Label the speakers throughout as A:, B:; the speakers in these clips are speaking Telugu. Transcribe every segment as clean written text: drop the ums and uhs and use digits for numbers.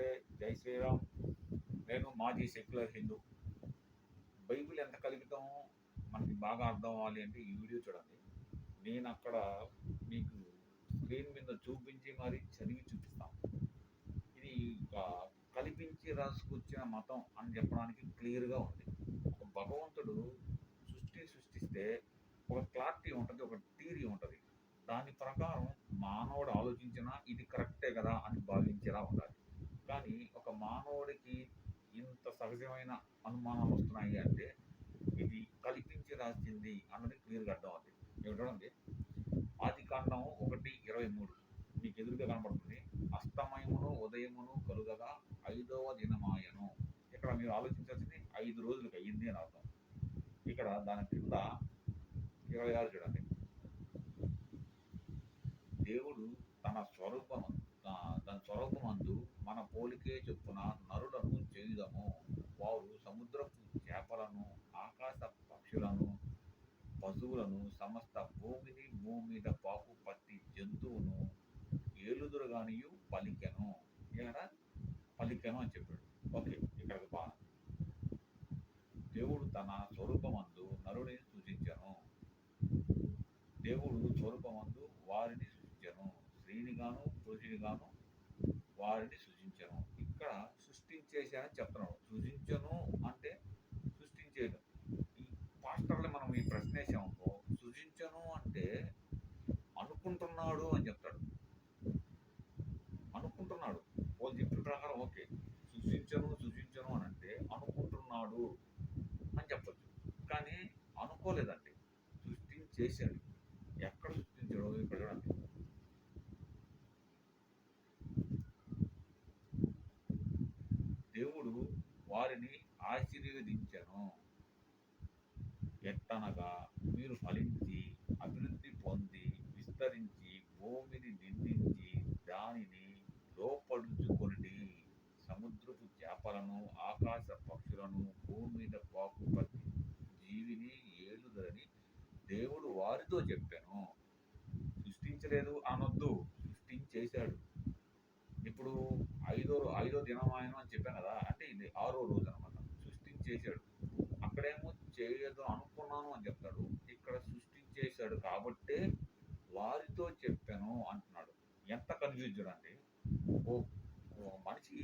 A: నమస్తే, జై శ్రీరామ్. నేను మాజీ సెక్యులర్ హిందూ. బైబిల్ ఎంత కల్పితం మనకి బాగా అర్థం అవ్వాలి అంటే ఈ వీడియో చూడండి. నేను అక్కడ మీకు స్క్రీన్ మీద చూపించి మరి చదివి చూపిస్తాను. ఇది కల్పించి రాసుకొచ్చిన మతం అని చెప్పడానికి క్లియర్గా ఉంది. ఒక భగవంతుడు సృష్టిస్తే ఒక క్లారిటీ ఉంటుంది, ఒక థియరీ ఉంటుంది. దాని ప్రకారం మానవుడు ఆలోచించినా ఇది కరెక్టే కదా అని భావించేలా ఉండాలి. కానీ ఒక మానవుడికి ఇంత సహజమైన అనుమానాలు వస్తున్నాయి అంటే ఇది కల్పించి రాసింది అన్నది క్లియర్గా అర్థం అవుతుంది. మీరు చూడండి, ఆదికాండం 1:23 మీకు ఎదురుగా కనపడుతుంది. అస్తమయమును ఉదయమును కలుగగా 5వ దినమాయను. ఇక్కడ మీరు ఆలోచించాల్సింది 5 రోజులకు అయ్యింది అని అర్థం. ఇక్కడ దాని కింద 26 చూడండి. దేవుడు తన స్వరూపమందు మన పోలికే చొప్పున నరులను చేయుదము. వారు సముద్రపు చేపలను, ఆకాశ పక్షులను, పశువులను, సమస్త భూమిని, భూమి మీద పాకు ప్రతి జంతువును ఏలుదురుగానియు పలికెను. ఇక్కడ పలికెను అని చెప్పాడు. ఓకే, ఇక్కడికి బాగా దేవుడు తన స్వరూపమందు నరుని సూచించను. దేవుడు స్వరూపమందు వారిని సృష్టించను. స్త్రీనిగాను పురుషునిగాను వారిని సృజించను. ఇక్కడ సృష్టించేసానని చెప్తున్నాడు. సృజించను అంటే సృష్టించేయడం. ఈ పాస్టర్లు మనం ఈ ప్రశ్న వేసామనుకో, సృజించను అంటే అనుకుంటున్నాడు అని చెప్తాడు. అనుకుంటున్నాడు. వాళ్ళు చెప్పిన ప్రకారం ఓకే, సృజించను అని అంటే అనుకుంటున్నాడు అని చెప్పచ్చు. కానీ అనుకోలేదండి, సృష్టించేశాడు. ఎక్కడ సృష్టించాడో ఇక్కడ చూడండి. దేవుడు వారిని ఆశీర్వదించెను. ఎట్టనగా మీరు ఫలించి అభివృద్ధి పొంది విస్తరించి భూమిని నిందించి దానిని లోపడుచుకొనిడి. సముద్రపు చేపలను, ఆకాశ పక్షులను, భూమి మీద పాకు ప్రతి జీవిని ఏలుదరని దేవుడు వారితో చెప్పాను. సృష్టించలేదు అనొద్దు, సృష్టించేశాడు. ఇప్పుడు ఐదో దినమాయను అని చెప్పాను కదా, అంటే ఇది 6వ రోజు అనమాట. సృష్టించేశాడు. అక్కడేమో చేయదు అనుకున్నాను అని చెప్తాడు, ఇక్కడ సృష్టించేశాడు కాబట్టే వారితో చెప్పాను అంటున్నాడు. ఎంత కన్ఫ్యూజన్ అండి. ఓ మనిషి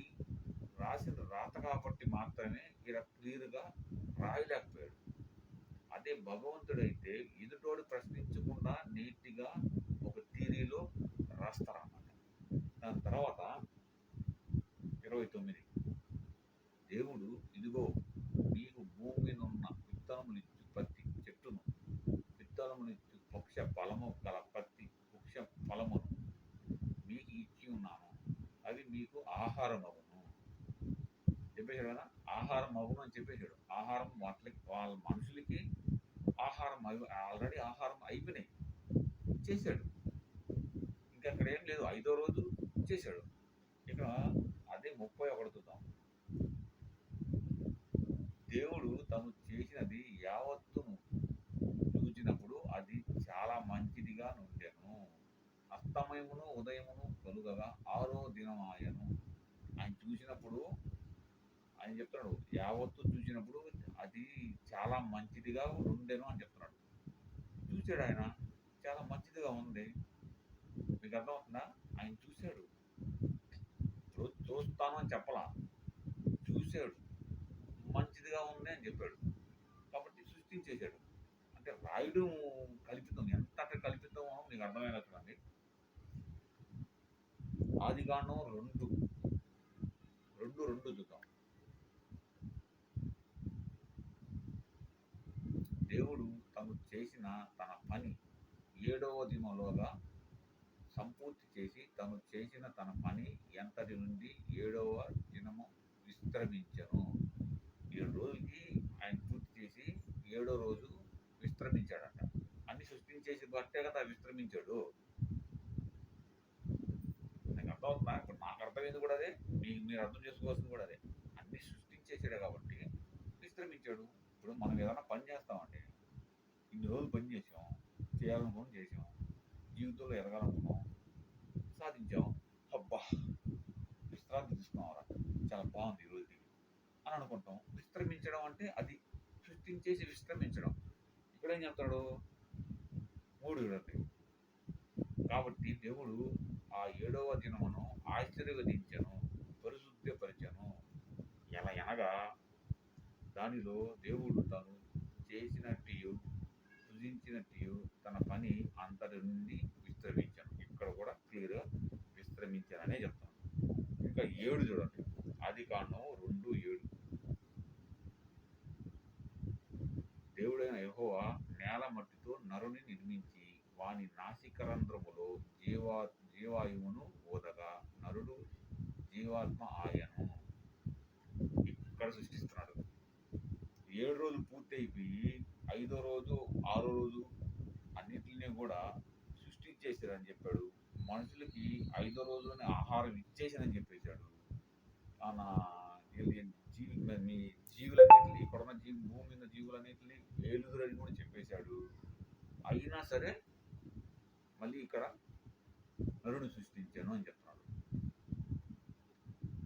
A: రాసిన రాత కాబట్టి మాత్రమే ఇలా క్లియర్గా రాయలేకపోయాడు. అదే భగవంతుడైతే ఎదుటోడు ప్రశ్నించకుండా నీట్గా ఒక థియరీలో రాస్తారన్నమాట. దాని తర్వాత 29 దేవుడు ఇదిగో నీకు భూమినున్న విత్తనములిచ్చు ప్రతి చెట్టును, విత్తనములిచ్చు వృక్ష ఫలము గల ప్రతి వృక్ష ఫలమును మీకు ఇచ్చి ఉన్నాను. అవి మీకు ఆహారమగును. చెప్పేశాడు కదా, ఆహారమగును అని చెప్పేశాడు. ఆహారం వాళ్ళ మనుషులకి ఆహారం ఆల్రెడీ ఆహారం అయిపోయినాయి, చేశాడు. ఇంకా అక్కడ ఏం లేదు. 5వ రోజు చేశాడు. ఇక్కడ అదే 31 చూద్దాం. దేవుడు తను చేసినది యావత్తును చూచినప్పుడు అది చాలా మంచిదిగా నుండెను. అస్తమయమును ఉదయమును కలుగగా 6వ దినమాయను. ఆయన చూసినప్పుడు ఆయన చెప్తున్నాడు, యావత్తు చూసినప్పుడు అది చాలా మంచిదిగా ఉండెను అని చెప్తున్నాడు. చూశాడు ఆయన, చాలా మంచిదిగా ఉంది. మీకు అర్థమవుతుందా? ఆయన చూశాడు. చూస్తాను అని చెప్పలా, చూశాడు, మంచిదిగా ఉంది అని చెప్పాడు. కాబట్టి సృష్టించేశాడు. అంటే రాయడం కల్పితం. ఎంత కల్పితమో మీకు అర్థమైనట్లండి. ఆదికాండం 2:2 చూద్దాం. దేవుడు తను చేసిన తన పని 7వ దినములోగా సంపూర్తి చేసి తను చేసిన తన పని ఎంతటి నుండి 7వ దినము విశ్రమించను. 7 రోజులకి ఆయన పూర్తి చేసి 7వ రోజు విశ్రమించాడంట. అన్ని సృష్టించేసి బట్టే కదా విశ్రమించాడు. నాకు అర్థమవుతుందా? ఇప్పుడు నాకు అర్థమైంది కూడా అదే, మీరు అర్థం చేసుకోవాల్సింది కూడా అదే. అన్ని సృష్టించేసాడు కాబట్టి విశ్రమించాడు. ఇప్పుడు మనం ఏదైనా పని చేస్తామండి, ఇన్ని రోజులు పని చేసాం, చేయాలనుకుని చేసాం, జీవితంలో ఎదగాలనుకున్నాం, సాధించాం, అబ్బా విశ్రాంతి తీసుకున్నాం. బాగుంది ఈ రోజుకి అని అనుకుంటాం. విశ్రమించడం అంటే అది సృష్టించేసి విశ్రమించడం. ఇక్కడ ఏం చెప్తాడు? 3 చూడండి. కాబట్టి దేవుడు ఆ 7వ దినమును ఆశీర్వదించెను, పరిశుద్ధపరిచెను. ఎలా అనగా దానిలో దేవుడు తను చేసినట్టు సృజించినట్టు తన పని అంతటి నుండి విశ్రమించాను. ఇక్కడ కూడా క్లియర్గా విశ్రమించాననే చెప్తాను. ఇంకా 7 చూడండి. ఆదికాండం 2:7. దేవుడైన యెహోవా నేల మట్టితో నరుని నిర్మించి వాని నాసికారంధ్రములో జీవాయువును ఊదగా నరుడు జీవాత్మ ఆయను. ఇక్కడ సృష్టిస్తున్నాడు. 7 రోజులు పూర్తి అయిపోయి 5వ రోజు 6వ రోజు అన్నిటిని కూడా సృష్టించేసాడని చెప్పాడు. మనుషులకి 5వ రోజులోనే ఆహారం ఇచ్చేసానని చెప్పేశాడు. మీ జీవులన్నింటినీ, ఇక్కడున్న భూమి మీద జీవులన్నింటినీ ఏలుదురని కూడా చెప్పేశాడు. అయినా సరే మళ్ళీ ఇక్కడ నరుని సృష్టించాను అని చెప్తున్నాడు.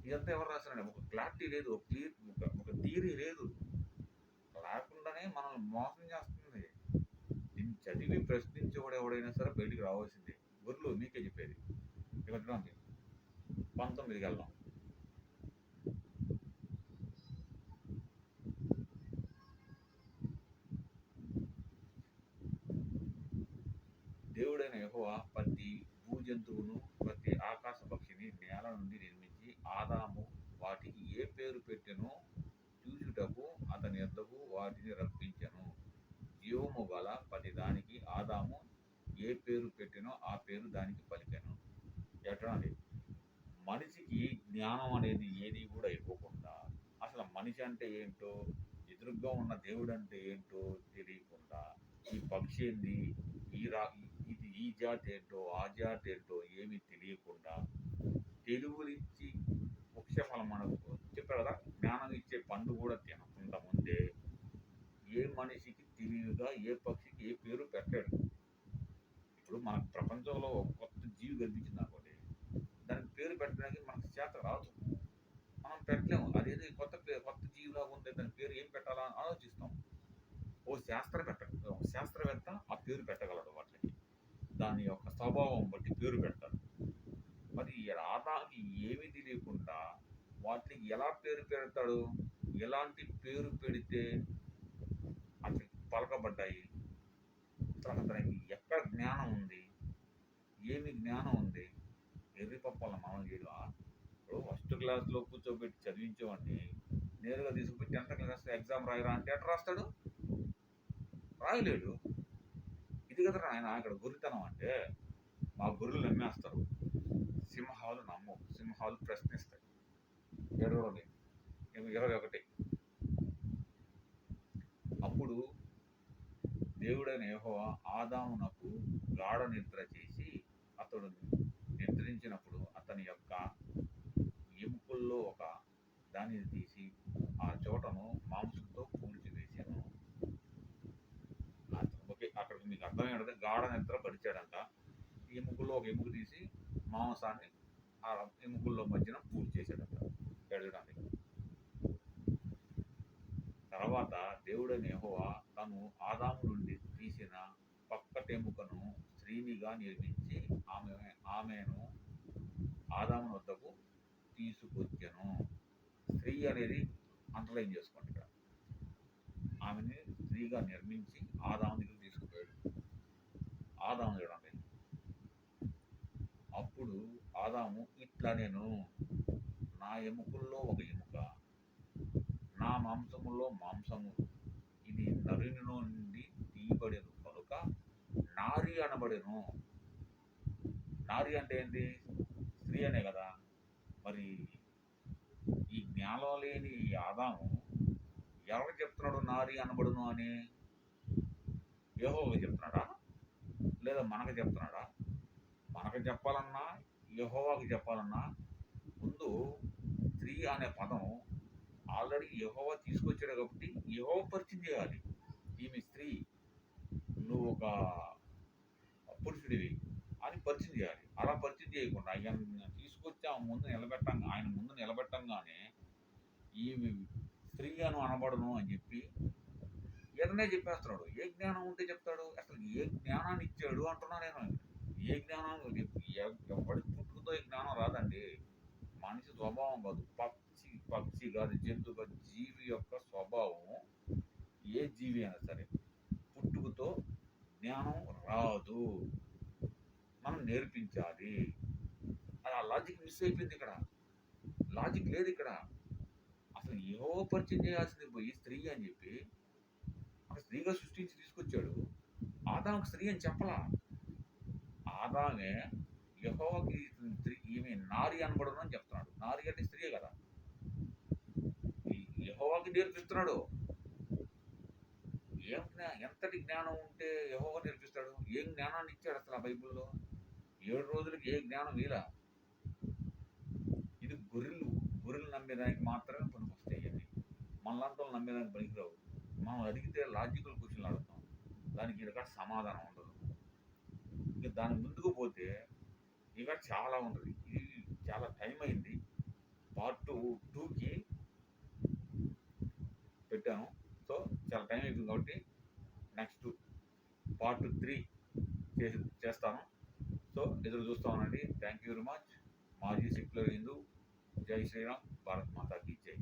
A: ఇదంతా ఎవరు రాశారండి? ఒక క్లారిటీ లేదు, ఒక థియరీ లేదు. లేకుండానే మనల్ని మోసం చేస్తుంది. దీన్ని చదివి ప్రశ్నించేవాడు ఎవడైనా సరే బయటికి రావాల్సిందే. గురులు మీకే చెప్పేది. ఇక 19కి వెళ్దాం. దేవుడైన యెహోవా ప్రతి భూజంతువును ప్రతి ఆకాశ పక్షిని నేల నుండి నిర్మించి ఆదాము వాటికి ఏ పేరు పెట్టెనో చూచుటకు అతని యొద్దకు వాటిని రప్పించెను. జీవము గల ప్రతి దానికి ఆదాము ఏ పేరు పెట్టెనో ఆ పేరు దానికి పలికెను. ఎట్లండి? మనిషికి జ్ఞానం అనేది ఏది కూడా ఇవ్వకుండా, అసలు మనిషి అంటే ఏంటో, ఎదురుగా ఉన్న దేవుడు అంటే ఏంటో తెలియకుండా, ఈ పక్షి ఏంది, ఇది ఈ జాతి ఏంటో ఆ జాతి ఏంటో ఏమీ తెలియకుండా తెలుగునిచ్చి వృక్షఫలం మనకు చెప్పారు కదా, జ్ఞానం ఇచ్చే పండు కూడా తినకుండా ముందే ఏ మనిషికి తెలివిగా ఏ పక్షికి ఏ పేరు పెట్టాడు. ఇప్పుడు మన ప్రపంచంలో కొత్త జీవి కనిపించింది అనుకోండి, దానికి పేరు పెట్టడానికి మనకు చేత రాదు, మనం పెట్టలేము. అదేదో కొత్త జీవిలాగా ఉంటే దాని పేరు ఏం పెట్టాలా అని ఆలోచిస్తాం. శాస్త్రవేత్త ఆ పేరు పెట్టగలడు. వాటికి దాని యొక్క స్వభావం బట్టి పేరు పెడతాడు. మరి ఆదాముకి ఏమీ తెలియకుండా వాటికి ఎలా పేరు పెడతాడు? ఎలాంటి పేరు పెడితే అతనికి పలకబడ్డాయి? అతనికి ఎక్కడ జ్ఞానం ఉంది? ఏమి జ్ఞానం ఉంది? ఎర్రిపప్పల మనం చేయడం. ఇప్పుడు ఫస్ట్ క్లాస్లో కూర్చోబెట్టి చదివించేవాడిని నేరుగా తీసుకుపోయి 10th క్లాస్ ఎగ్జామ్ రాయరా అంటే ఎట్లా రాస్తాడు? రాయలేడు. ఇది కదా ఆయన ఇక్కడ గురితనం అంటే. మా గురువులు నమ్మేస్తారు, సింహాలు నమ్ము, సింహాలు ప్రశ్నిస్తాయి. 21. అప్పుడు దేవుడైన యెహోవా ఆదామునకు గాఢ నిద్ర చేసి అతడు నిద్రించినప్పుడు అతని యొక్క ఎముకల్లో ఒక దానిని తీసి ఆ చోటను మాంసంతో పూడ్చివేశాను. అక్కడికి మీకు అర్థమైనది, గాఢ నిద్ర పరిచాడంట. ఎముకల్లో ఒక ఎముక తీసి మాంసాన్ని ఆ ఎముకల్లో మధ్యన పూర్తి చేశాడంట. ఎడగడానికి తర్వాత దేవుడైన యెహోవా తను ఆదాము నుండి తీసిన పక్కటెముకను స్త్రీనిగా నిర్మించి ఆమెను ఆదాము వద్దకు తీసుకొచ్చెను. స్త్రీ అనేది అండర్లైన్ చేసుకోండి. ఇక్కడ ఆమెని స్త్రీగా నిర్మించి ఆదాము దగ్గర తీసుకుపోయాడు. ఆదాము చూడండి, అప్పుడు ఆదాము ఇట్లా, నేను నా ఎముకల్లో ఒక ఎముక, నా మాంసములో మాంసము, ఇది నరునిలో నుండి తీయబడెను కనుక నారి అనబడెను. నారి అంటే ఏంటి? స్త్రీ అనే కదా. మరి ఈ జ్ఞానం లేని ఆదాము ఎవరికి చెప్తున్నాడు నారి అనబడును అని? యెహోవాకి చెప్తున్నాడా లేదా మనకు చెప్తున్నాడా? మనకు చెప్పాలన్నా యెహోవాకి చెప్పాలన్నా ముందు స్త్రీ అనే పదం ఆల్రెడీ యెహోవా తీసుకొచ్చాడు కాబట్టి యెహోవా పరిచయం చేయాలి. ఈమె స్త్రీ, నువ్వు ఒక పురుషుడివి అని పరిచయం చేయాలి. అలా పరిచయం చేయకుండా ఆయన తీసుకొచ్చి ఆయన ముందు నిలబెట్టంగానే ఈ స్త్రీ అను అనబడను అని చెప్పి ఏదనే చెప్పేస్తున్నాడు. ఏ జ్ఞానం ఉంటే చెప్తాడు? అసలు ఏ జ్ఞానాన్ని ఇచ్చాడు అంటున్నా నేను. ఏ జ్ఞానం ఎవడి పుట్టుకతో ఈ జ్ఞానం రాదండి. మనిషి స్వభావం కాదు, పక్షి కాదు, జంతు కాదు, జీవి యొక్క స్వభావం. ఏ జీవి అయినా సరే పుట్టుకతో జ్ఞానం రాదు, మనం నేర్పించాలి. అది ఆ లాజిక్ మిస్ అయిపోయింది ఇక్కడ. లాజిక్ లేదు ఇక్కడ. అసలు ఏవో పరిచయం చేయాల్సింది పోయి స్త్రీ అని చెప్పి ఒక స్త్రీగా సృష్టించి తీసుకొచ్చాడు. ఆదాముకు స్త్రీ అని చెప్పలా. ఆదామే యెహోవాకి స్త్రీ, ఈమె నారి అనబడను అని చెప్తున్నాడు. నారి అంటే స్త్రీయే కదా. యెహోవాకి నేర్పిస్తున్నాడు. ఎంతటి జ్ఞానం ఉంటే యెహోవా నేర్పిస్తాడు? ఏం జ్ఞానాన్ని ఇచ్చాడు అసలు ఆ బైబిల్లో? 7 రోజులకి ఏ జ్ఞానం ఇలా. ఇది గొర్రెలు నమ్మేదానికి మాత్రమే పనికొస్తాయి. అవి మనలాంటి నమ్మేదానికి పనికిరావు. మనం అడిగితే లాజికల్ క్వశ్చన్లు అడుగుతాం, దానికి ఇక్కడ సమాధానం ఉండదు. ఇక దాని ముందుకు పోతే ఇక చాలా ఉంటుంది. ఇది చాలా టైం అయింది. పార్ట్ 2కి పెట్టాను. సో చాలా టైం అయిపోయింది కాబట్టి నెక్స్ట్ పార్ట్ 3 చేస్తాను. సో ఎదురు చూస్తామనండి. Thank you very much. మాజీ సెక్యులర్ హిందూ. జై శ్రీరామ్. భారత్ మాతా కీ జై.